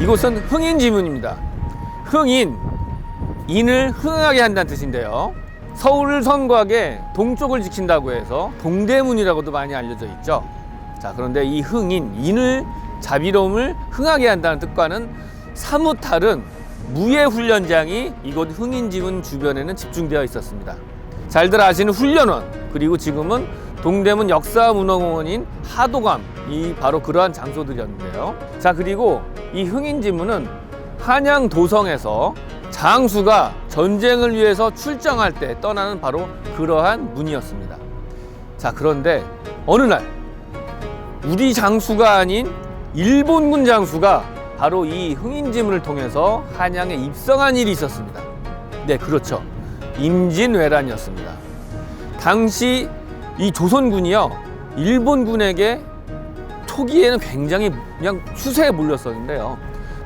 이곳은 흥인지문입니다. 흥인, 인을 흥하게 한다는 뜻인데요. 서울 성곽의 동쪽을 지킨다고 해서 동대문이라고도 많이 알려져 있죠. 자, 그런데 이 흥인, 인을 자비로움을 흥하게 한다는 뜻과는 사뭇 다른 무예 훈련장이 이곳 흥인지문 주변에는 집중되어 있었습니다. 잘들 아시는 훈련원, 그리고 지금은 동대문 역사문화공원인 하도감이 바로 그러한 장소들이었는데요. 자, 그리고 이 흥인지문은 한양 도성에서 장수가 전쟁을 위해서 출정할 때 떠나는 바로 그러한 문이었습니다. 자, 그런데 어느 날 우리 장수가 아닌 일본군 장수가 바로 이 흥인지문을 통해서 한양에 입성한 일이 있었습니다. 네, 그렇죠. 임진왜란이었습니다. 당시 이 조선군이요, 일본군에게 초기에는 굉장히 그냥 추세에 몰렸었는데요.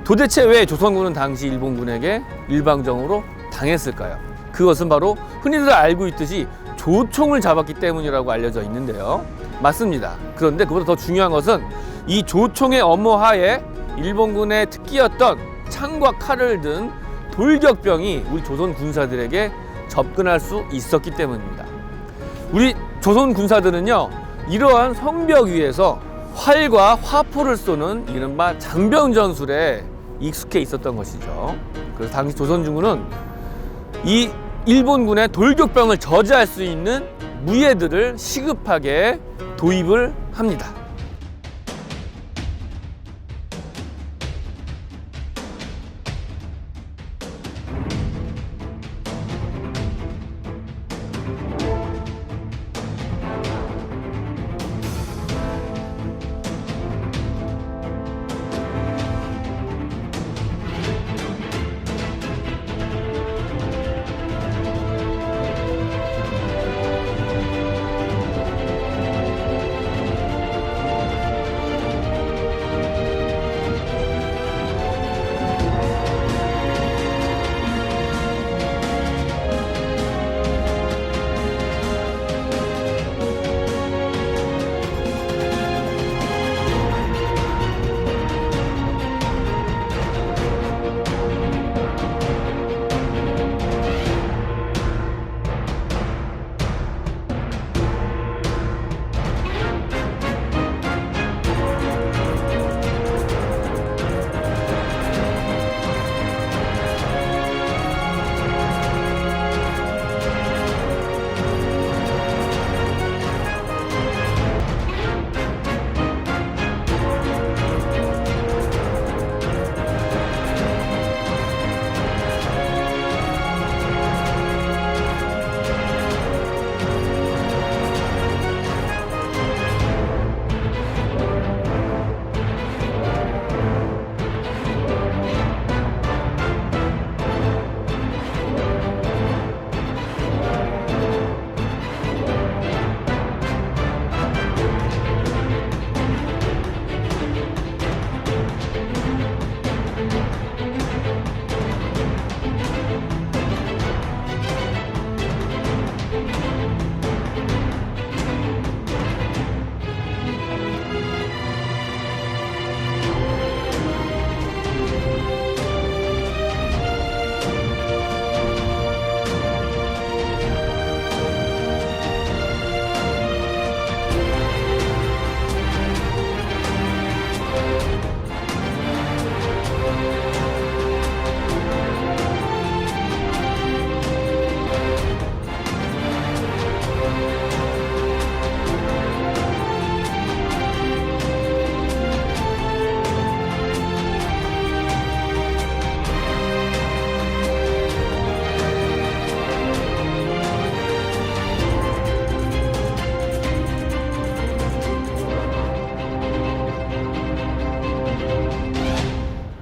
도대체 왜 조선군은 당시 일본군에게 일방적으로 당했을까요? 그것은 바로 흔히들 알고 있듯이 조총을 잡았기 때문이라고 알려져 있는데요. 맞습니다. 그런데 그보다 더 중요한 것은 이 조총의 엄호하에 일본군의 특기였던 창과 칼을 든 돌격병이 우리 조선 군사들에게 접근할 수 있었기 때문입니다. 우리 조선 군사들은요, 이러한 성벽 위에서 활과 화포를 쏘는 이른바 장병전술에 익숙해 있었던 것이죠. 그래서 당시 조선중군은 이 일본군의 돌격병을 저지할 수 있는 무예들을 시급하게 도입을 합니다.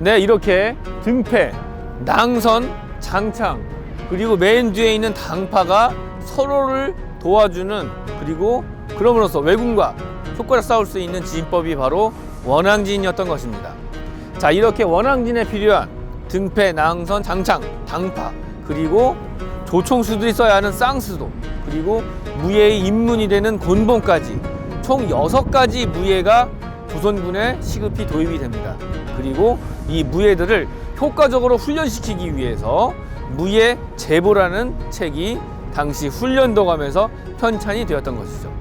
네, 이렇게 등패, 낭선, 장창, 그리고 맨 뒤에 있는 당파가 서로를 도와주는, 그리고 그럼으로써 왜군과 손가락 싸울 수 있는 지인법이 바로 원항진이었던 것입니다. 자, 이렇게 원항진에 필요한 등패, 낭선, 장창, 당파, 그리고 조총수들이 써야 하는 쌍수도, 그리고 무예의 입문이 되는 곤봉까지 총 6가지 무예가 조선군에 시급히 도입이 됩니다. 그리고 이 무예들을 효과적으로 훈련시키기 위해서 무예 제보라는 책이 당시 훈련도감에서 편찬이 되었던 것이죠.